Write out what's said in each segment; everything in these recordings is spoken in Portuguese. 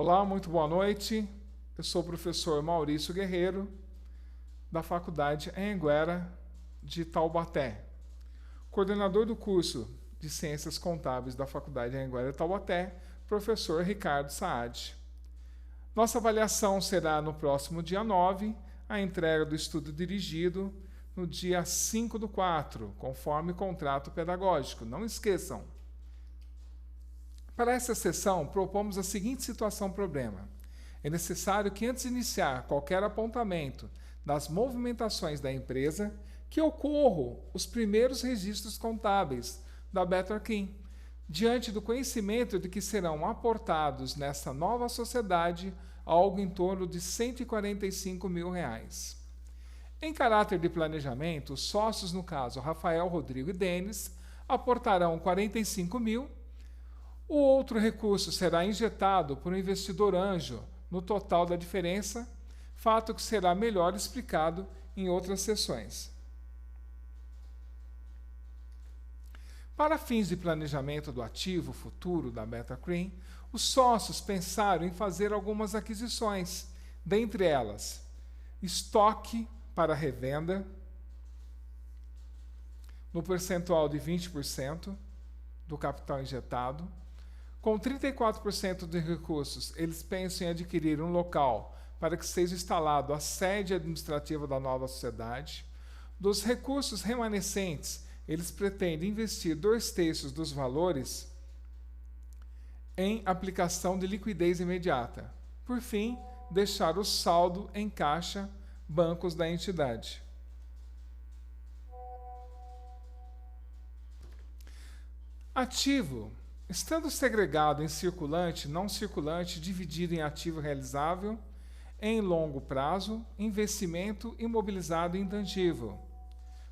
Olá, muito boa noite. Eu sou o professor Maurício Guerreiro, da Faculdade Anhanguera de Taubaté, coordenador do curso de Ciências Contábeis da Faculdade Anhanguera de Taubaté, professor Ricardo Saad. Nossa avaliação será no próximo dia 9, a entrega do estudo dirigido no dia 5/4, conforme contrato pedagógico. Não esqueçam. Para essa sessão, propomos a seguinte situação-problema. É necessário que, antes de iniciar qualquer apontamento das movimentações da empresa, que ocorram os primeiros registros contábeis da Betterkin, diante do conhecimento de que serão aportados nessa nova sociedade algo em torno de R$ 145 mil. Em caráter de planejamento, os sócios, no caso Rafael, Rodrigo e Denis, aportarão 45 mil. O outro recurso será injetado por um investidor anjo no total da diferença, fato que será melhor explicado em outras sessões. Para fins de planejamento do ativo futuro da Betterkin, os sócios pensaram em fazer algumas aquisições, dentre elas, estoque para revenda, no percentual de 20% do capital injetado. Com 34% de recursos, eles pensam em adquirir um local para que seja instalado a sede administrativa da nova sociedade. Dos recursos remanescentes, eles pretendem investir 2/3 dos valores em aplicação de liquidez imediata. Por fim, deixar o saldo em caixa, bancos da entidade. Ativo. Estando segregado em circulante, não circulante, dividido em ativo realizável, em longo prazo, investimento imobilizado e intangível.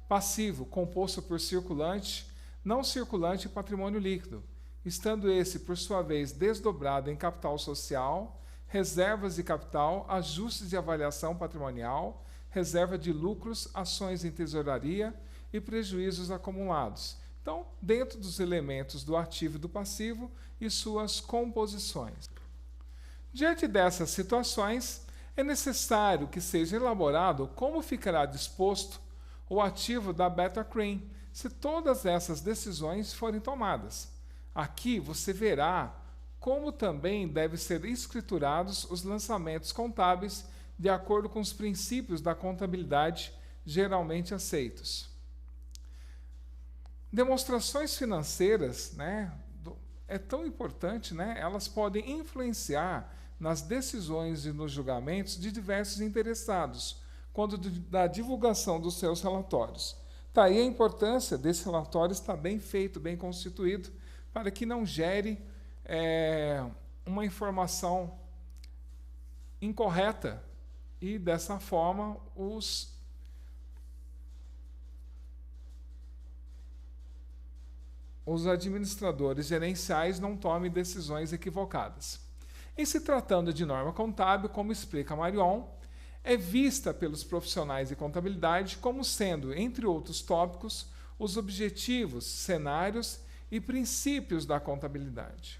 Passivo, composto por circulante, não circulante e patrimônio líquido, estando esse, por sua vez, desdobrado em capital social, reservas de capital, ajustes de avaliação patrimonial, reserva de lucros, ações em tesouraria e prejuízos acumulados. Então, dentro dos elementos do ativo e do passivo e suas composições. Diante dessas situações, é necessário que seja elaborado como ficará disposto o ativo da Betterkin, se todas essas decisões forem tomadas. Aqui você verá como também devem ser escriturados os lançamentos contábeis de acordo com os princípios da contabilidade geralmente aceitos. Demonstrações financeiras, é tão importante, elas podem influenciar nas decisões e nos julgamentos de diversos interessados, quando da divulgação dos seus relatórios. Daí a importância desse relatório estar bem feito, bem constituído, para que não gere uma informação incorreta e, dessa forma, os administradores gerenciais não tomem decisões equivocadas. Em se tratando de norma contábil, como explica Marion, é vista pelos profissionais de contabilidade como sendo, entre outros tópicos, os objetivos, cenários e princípios da contabilidade.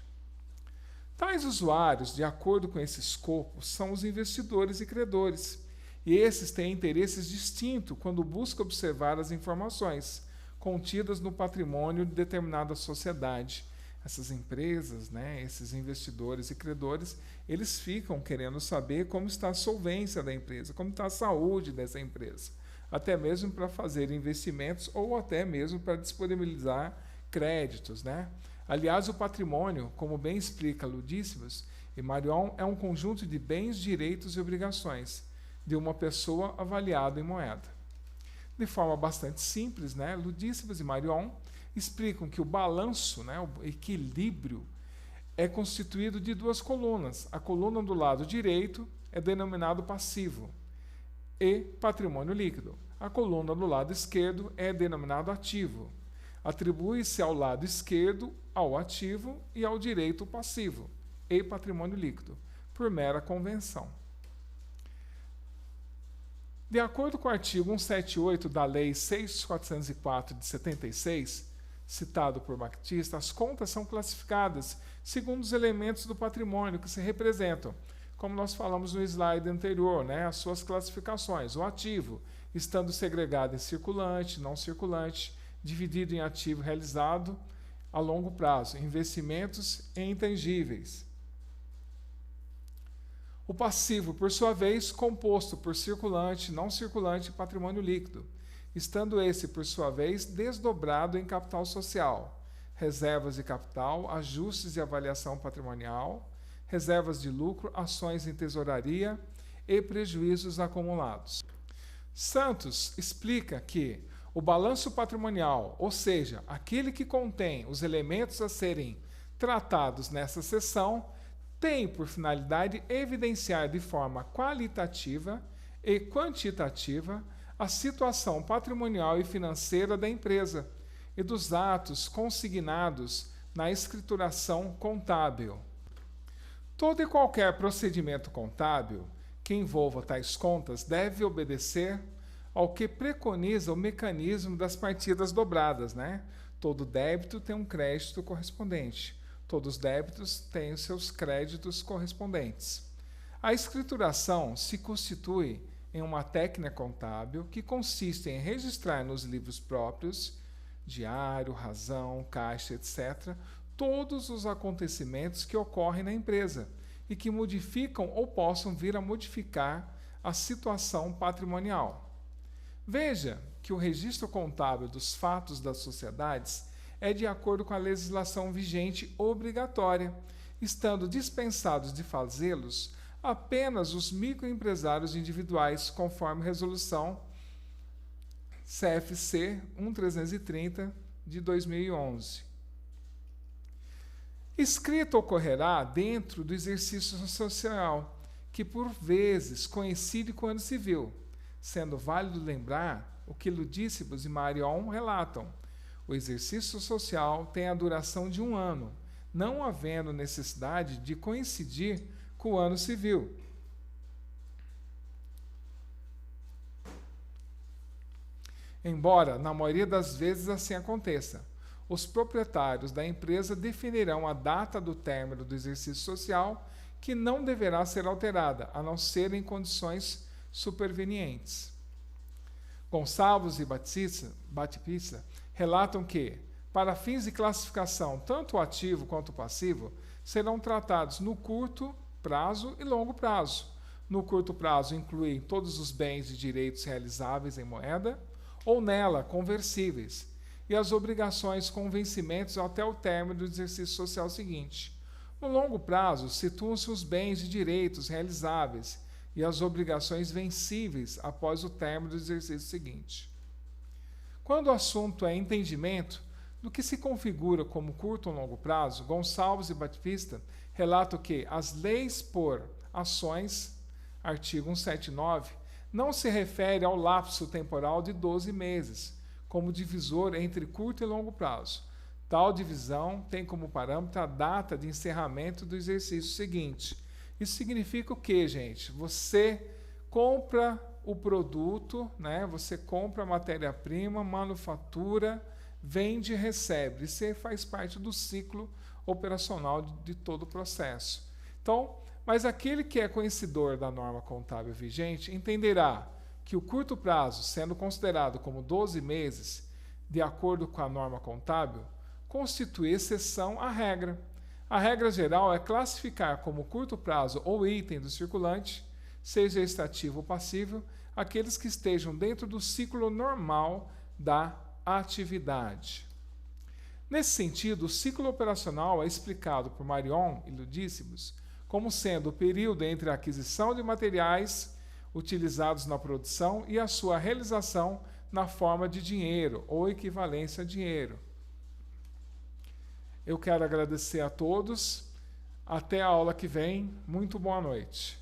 Tais usuários, de acordo com esse escopo, são os investidores e credores, e esses têm interesses distintos quando buscam observar as informações contidas no patrimônio de determinada sociedade. Essas empresas, esses investidores e credores, eles ficam querendo saber como está a solvência da empresa, como está a saúde dessa empresa, até mesmo para fazer investimentos ou até mesmo para disponibilizar créditos. Aliás, o patrimônio, como bem explica Ludícimas e Marion, é um conjunto de bens, direitos e obrigações de uma pessoa avaliado em moeda. De forma bastante simples, Ludícimas e Marion explicam que o balanço, o equilíbrio, é constituído de duas colunas. A coluna do lado direito é denominado passivo e patrimônio líquido. A coluna do lado esquerdo é denominado ativo. Atribui-se ao lado esquerdo ao ativo e ao direito o passivo e patrimônio líquido, por mera convenção. De acordo com o artigo 178 da Lei 6.404 de 76, citado por Batista, as contas são classificadas segundo os elementos do patrimônio que se representam. Como nós falamos no slide anterior, né, as suas classificações. O ativo, estando segregado em circulante, não circulante, dividido em ativo realizado a longo prazo, investimentos e intangíveis. O passivo, por sua vez, composto por circulante, não circulante e patrimônio líquido, estando esse, por sua vez, desdobrado em capital social, reservas de capital, ajustes de avaliação patrimonial, reservas de lucro, ações em tesouraria e prejuízos acumulados. Santos explica que o balanço patrimonial, ou seja, aquele que contém os elementos a serem tratados nessa seção, tem por finalidade evidenciar de forma qualitativa e quantitativa a situação patrimonial e financeira da empresa e dos atos consignados na escrituração contábil. Todo e qualquer procedimento contábil que envolva tais contas deve obedecer ao que preconiza o mecanismo das partidas dobradas, né? Todo débito tem um crédito correspondente. Todos os débitos têm os seus créditos correspondentes. A escrituração se constitui em uma técnica contábil que consiste em registrar nos livros próprios, diário, razão, caixa, etc., todos os acontecimentos que ocorrem na empresa e que modificam ou possam vir a modificar a situação patrimonial. Veja que o registro contábil dos fatos das sociedades é de acordo com a legislação vigente obrigatória, estando dispensados de fazê-los apenas os microempresários individuais, conforme resolução CFC 1330 de 2011. Escrita ocorrerá dentro do exercício social, que por vezes coincide com o ano civil, sendo válido lembrar o que Ludícibus e Marion relatam. O exercício social tem a duração de 1 ano, não havendo necessidade de coincidir com o ano civil. Embora, na maioria das vezes, assim aconteça, os proprietários da empresa definirão a data do término do exercício social, que não deverá ser alterada, a não ser em condições supervenientes. Gonçalves e Batista relatam que, para fins de classificação, tanto o ativo quanto o passivo serão tratados no curto prazo e longo prazo. No curto prazo incluem todos os bens e direitos realizáveis em moeda ou nela conversíveis, e as obrigações com vencimentos até o término do exercício social seguinte. No longo prazo, situam-se os bens e direitos realizáveis e as obrigações vencíveis após o término do exercício seguinte. Quando o assunto é entendimento do que se configura como curto ou longo prazo, Gonçalves e Batista relatam que as leis por ações, artigo 179, não se refere ao lapso temporal de 12 meses, como divisor entre curto e longo prazo. Tal divisão tem como parâmetro a data de encerramento do exercício seguinte. Isso significa o quê, gente? Você compra o produto, né? Você compra a matéria-prima, manufatura, vende e recebe. Isso faz parte do ciclo operacional de todo o processo. Então, mas aquele que é conhecedor da norma contábil vigente entenderá que o curto prazo, sendo considerado como 12 meses, de acordo com a norma contábil, constitui exceção à regra. A regra geral é classificar como curto prazo ou item do circulante, seja este ativo ou passivo, aqueles que estejam dentro do ciclo normal da atividade. Nesse sentido, o ciclo operacional é explicado por Marion e Ludícibus como sendo o período entre a aquisição de materiais utilizados na produção e a sua realização na forma de dinheiro ou equivalência a dinheiro. Eu quero agradecer a todos. Até a aula que vem. Muito boa noite.